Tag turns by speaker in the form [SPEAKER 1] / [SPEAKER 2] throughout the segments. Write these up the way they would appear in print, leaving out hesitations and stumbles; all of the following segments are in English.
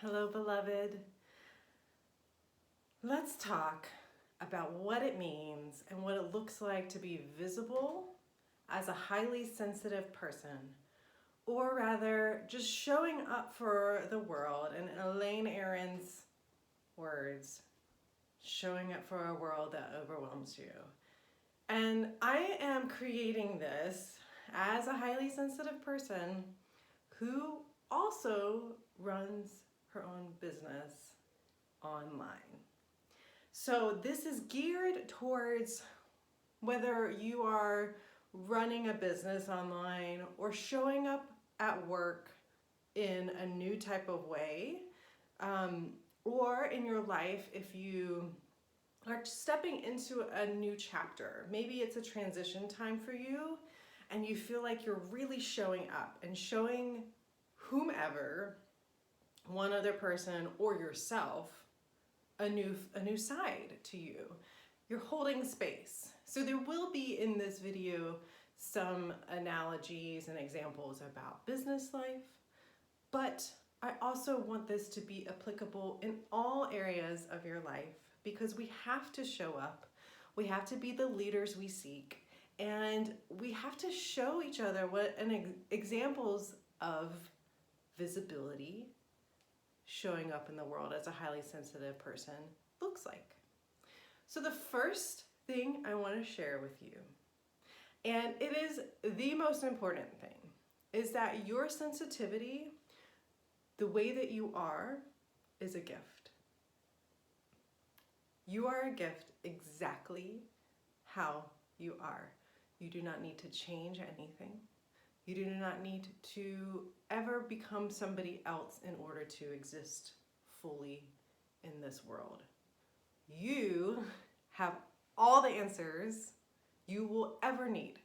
[SPEAKER 1] Hello, beloved. Let's talk about what it means and what it looks like to be visible as a highly sensitive person, or rather, just showing up for the world, in Elaine Aron's words, showing up for a world that overwhelms you. And I am creating this as a highly sensitive person who also runs her own business online. So this is geared towards whether you are running a business online or showing up at work in a new type of way, or in your life if you are stepping into a new chapter. Maybe it's a transition time for you and you feel like you're really showing up and showing whomever, one other person or yourself, a new side to you. You're holding space. So there will be in this video some analogies and examples about business life, but I also want this to be applicable in all areas of your life because we have to show up. We have to be the leaders we seek, and we have to show each other what examples of visibility, showing up in the world as a highly sensitive person looks like. So the first thing I want to share with you, and it is the most important thing, is that your sensitivity, the way that you are, is a gift. You are a gift exactly how you are. You do not need to change anything. You do not need to ever become somebody else in order to exist fully in this world. You have all the answers you will ever need.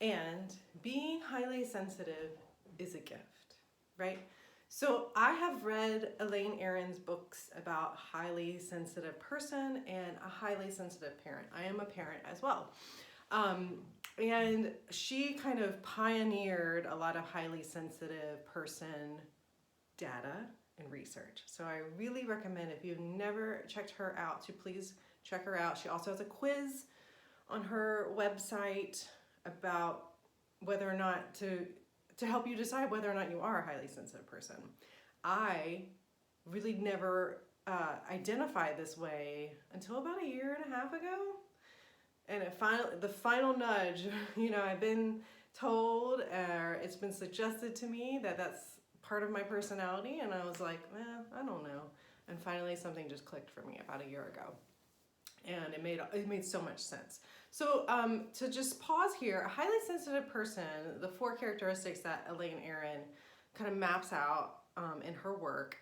[SPEAKER 1] And being highly sensitive is a gift, right? So I have read Elaine Aron's books about highly sensitive person and a highly sensitive parent. I am a parent as well. And she kind of pioneered a lot of highly sensitive person data and research. So I really recommend, if you've never checked her out, to please check her out. She also has a quiz on her website about whether or not to help you decide whether or not you are a highly sensitive person. I really never identified this way until about a year and a half ago. And the final nudge, I've been told, or it's been suggested to me that that's part of my personality, and I was like, I don't know. And finally something just clicked for me about a year ago. And it made so much sense. So to just pause here, a highly sensitive person, the 4 characteristics that Elaine Aron kind of maps out in her work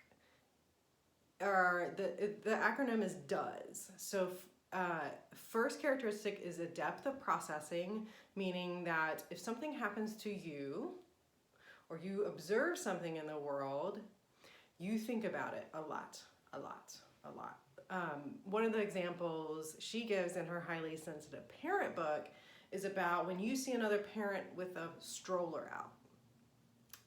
[SPEAKER 1] are, the acronym is DOES. So first characteristic is a depth of processing, meaning that if something happens to you or you observe something in the world, you think about it a lot. One of the examples she gives in her highly sensitive parent book is about when you see another parent with a stroller out,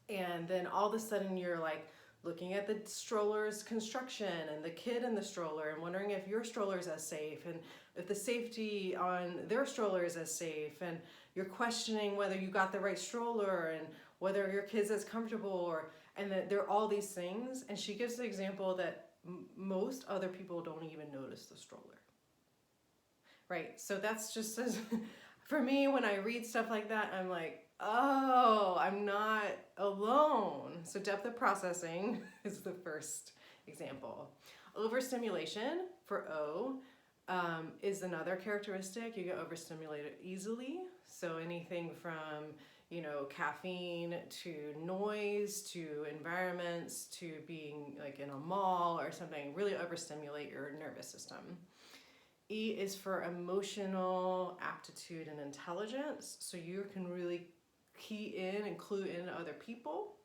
[SPEAKER 1] and then all of a sudden you're like looking at the stroller's construction and the kid in the stroller and wondering if your stroller is as safe and if the safety on their stroller is as safe, and you're questioning whether you got the right stroller and whether your kid's as comfortable, and that there are all these things. And she gives the example that most other people don't even notice the stroller, right? So that's just for me, when I read stuff like that, I'm like, oh, I'm not alone. So depth of processing is the first example. Overstimulation, for O, is another characteristic. You get overstimulated easily. So anything from caffeine to noise to environments to being like in a mall or something, really overstimulate your nervous system. E is for emotional aptitude and intelligence. So you can really key in and clue in other people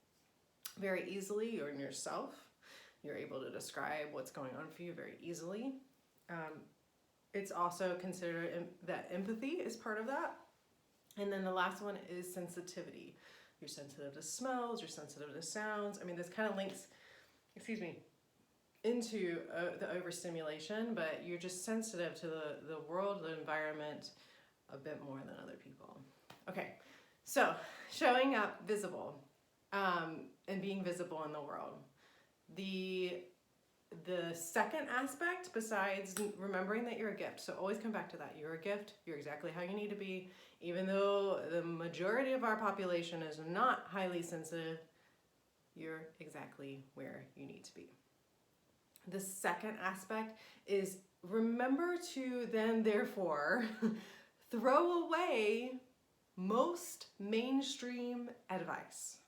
[SPEAKER 1] very easily, or in yourself. You're able to describe what's going on for you very easily. It's also considered that empathy is part of that. And then the last one is sensitivity. You're sensitive to smells, you're sensitive to sounds. I mean, this kind of links excuse me, into the overstimulation, but you're just sensitive to the world, the environment a bit more than other people. Okay, so showing up visible and being visible in the world. The second aspect, besides remembering that you're a gift, so always come back to that. You're a gift. You're exactly how you need to be. Even though the majority of our population is not highly sensitive, you're exactly where you need to be. The second aspect is remember to then, therefore, throw away most mainstream advice.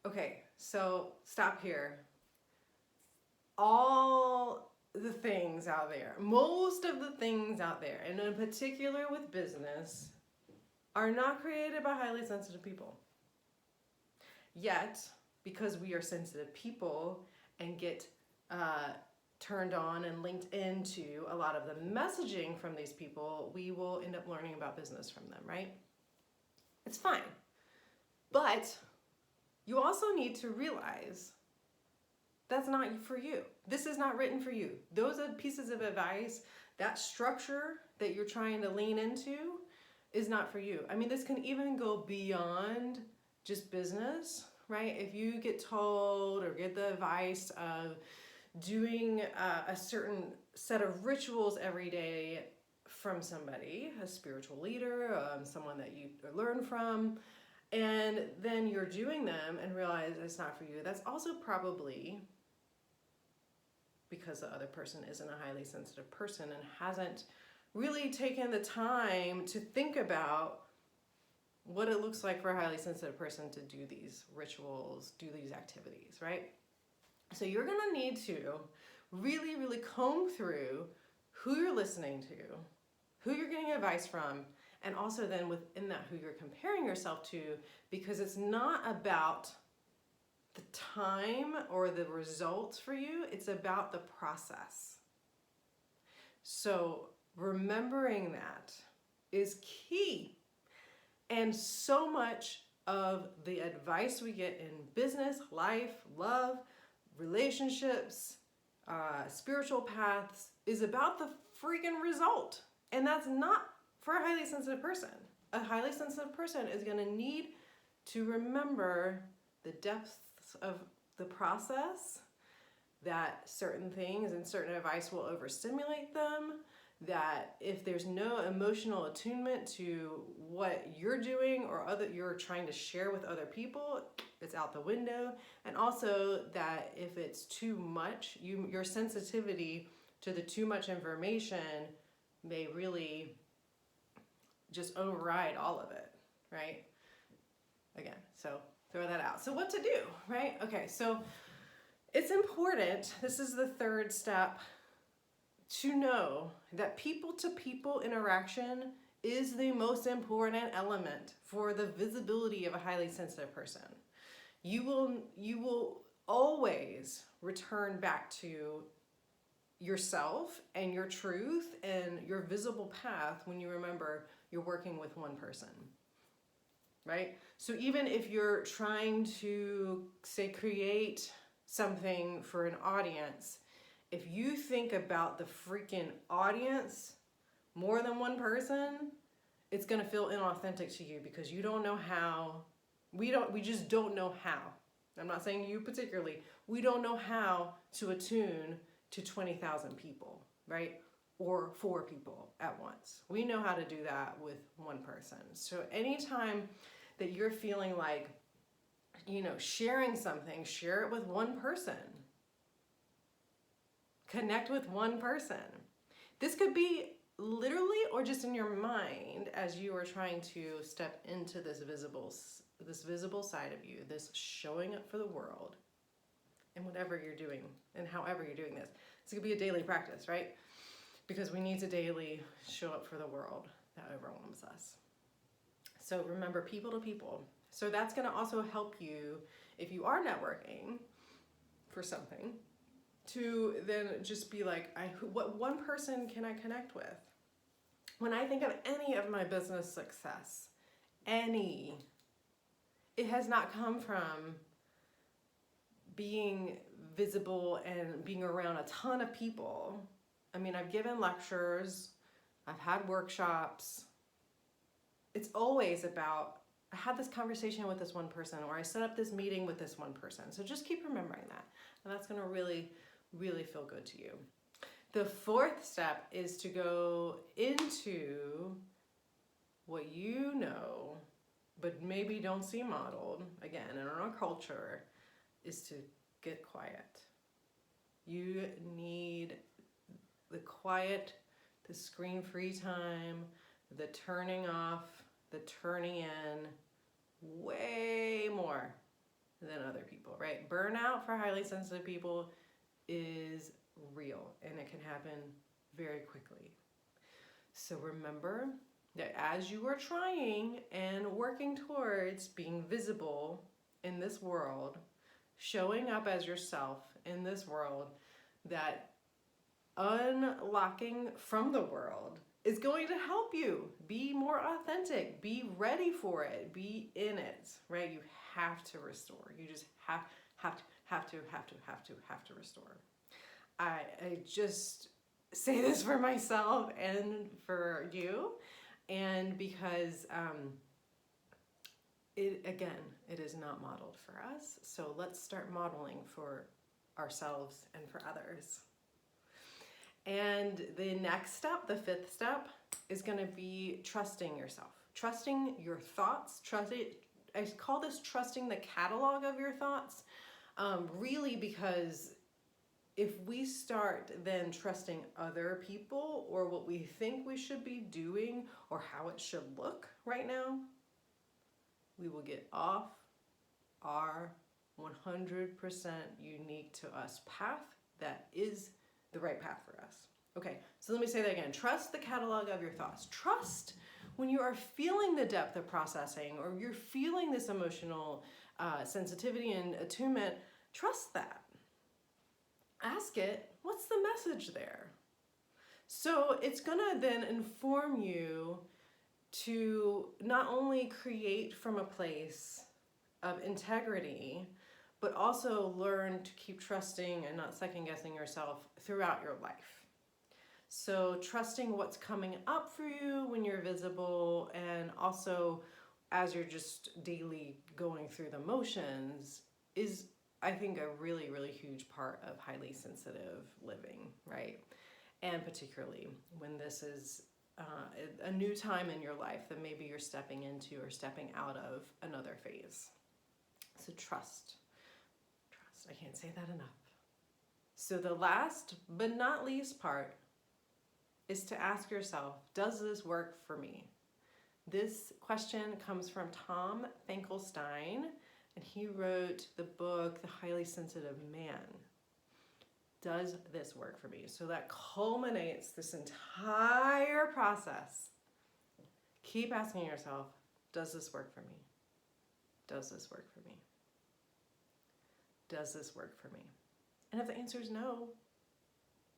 [SPEAKER 1] Okay, so stop here. All the things out there, most of the things out there, and in particular with business, are not created by highly sensitive people. Yet, because we are sensitive people and get turned on and linked into a lot of the messaging from these people, we will end up learning about business from them, right? It's fine. But you also need to realize that's not for you. This is not written for you. Those are pieces of advice, that structure that you're trying to lean into is not for you. I mean, this can even go beyond just business, right? If you get told or get the advice of doing a certain set of rituals every day from somebody, a spiritual leader, someone that you learn from, and then you're doing them and realize it's not for you, that's also probably because the other person isn't a highly sensitive person and hasn't really taken the time to think about what it looks like for a highly sensitive person to do these rituals, do these activities, right? So you're gonna need to really, really comb through who you're listening to, who you're getting advice from, and also then within that, who you're comparing yourself to, because it's not about the time or the results for you, it's about the process. So remembering that is key. And so much of the advice we get in business, life, love, relationships, spiritual paths is about the freaking result. And that's not for a highly sensitive person. A highly sensitive person is going to need to remember the depths of the process, that certain things and certain advice will overstimulate them, that if there's no emotional attunement to what you're doing or you're trying to share with other people, it's out the window. And also that if it's too much, your sensitivity to the too much information may really just override all of it, right? Again, so throw that out. So what to do, right? Okay, so it's important, this is the third step, to know that people-to-people interaction is the most important element for the visibility of a highly sensitive person. You will always return back to yourself and your truth and your visible path when you remember you're working with one person, right? So even if you're trying to, say, create something for an audience, if you think about the freaking audience more than one person, it's going to feel inauthentic to you because you don't know how. We just don't know how. I'm not saying you particularly. We don't know how to attune to 20,000 people, right? Or 4 people at once. We know how to do that with one person. So anytime that you're feeling like, sharing something, share it with one person. Connect with one person. This could be literally or just in your mind as you are trying to step into this visible side of you, this showing up for the world, and whatever you're doing and however you're doing this. This could be a daily practice, right? Because we need to daily show up for the world that overwhelms us. So remember, people to people. So that's going to also help you, if you are networking for something, to then just be like, what one person can I connect with? When I think of any of my business success, it has not come from being visible and being around a ton of people. I mean, I've given lectures, I've had workshops. It's always about, I had this conversation with this one person, or I set up this meeting with this one person. So just keep remembering that. And that's going to really, really feel good to you. The fourth step is to go into what you know, but maybe don't see modeled, again, in our culture, is to get quiet. You need the quiet, the screen-free time, the turning off, the turning in, way more than other people, right? Burnout for highly sensitive people is real, and it can happen very quickly. So remember that as you are trying and working towards being visible in this world, showing up as yourself in this world, that unlocking from the world is going to help you be more authentic, be ready for it, be in it, right? You have to restore. You just have to restore. I just say this for myself and for you, and because it is not modeled for us. So let's start modeling for ourselves and for others. And the next step, the fifth step, is going to be trusting yourself, trusting your thoughts. I call this trusting the catalog of your thoughts, really, because if we start then trusting other people or what we think we should be doing or how it should look right now, we will get off our 100% unique to us path that is the right path for us. Okay, so let me say that again. Trust the catalog of your thoughts. Trust when you are feeling the depth of processing or you're feeling this emotional sensitivity and attunement. Trust that. Ask it, what's the message there? So it's gonna then inform you to not only create from a place of integrity, but also learn to keep trusting and not second guessing yourself throughout your life. So trusting what's coming up for you when you're visible, and also as you're just daily going through the motions, is, I think, a really, really huge part of highly sensitive living, right? And particularly when this is a new time in your life that maybe you're stepping into or stepping out of another phase. So trust. I can't say that enough. So the last but not least part is to ask yourself, does this work for me? This question comes from Tom Finkelstein, and he wrote the book, The Highly Sensitive Man. Does this work for me? So that culminates this entire process. Keep asking yourself, does this work for me? Does this work for me? Does this work for me? And if the answer is no,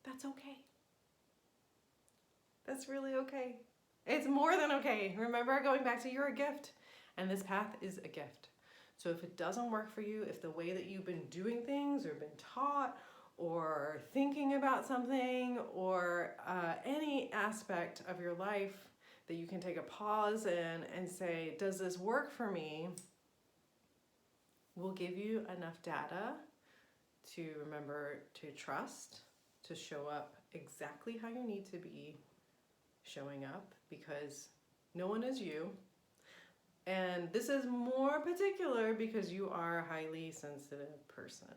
[SPEAKER 1] that's okay. That's really okay. It's more than okay. Remember, going back to, you're a gift, and this path is a gift. So if it doesn't work for you, if the way that you've been doing things or been taught or thinking about something or any aspect of your life that you can take a pause in and say, does this work for me? We'll give you enough data to remember to trust, to show up exactly how you need to be showing up, because no one is you. And this is more particular because you are a highly sensitive person.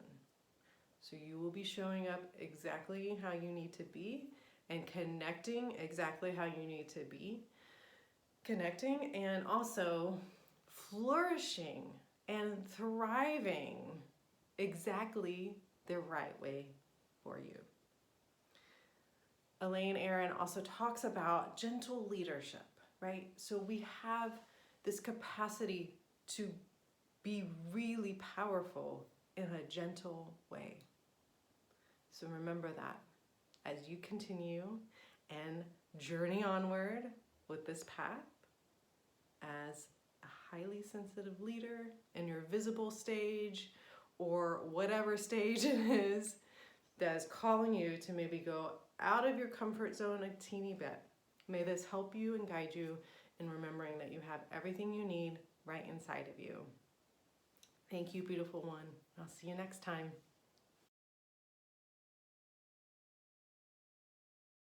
[SPEAKER 1] So you will be showing up exactly how you need to be and connecting exactly how you need to be. Connecting and also flourishing and thriving exactly the right way for you. Elaine Aron also talks about gentle leadership, right? So we have this capacity to be really powerful in a gentle way. So remember that as you continue and journey onward with this path as a highly sensitive leader in your visible stage or whatever stage it is that is calling you to maybe go out of your comfort zone a teeny bit. May this help you and guide you in remembering that you have everything you need right inside of you. Thank you, beautiful one. I'll see you next time.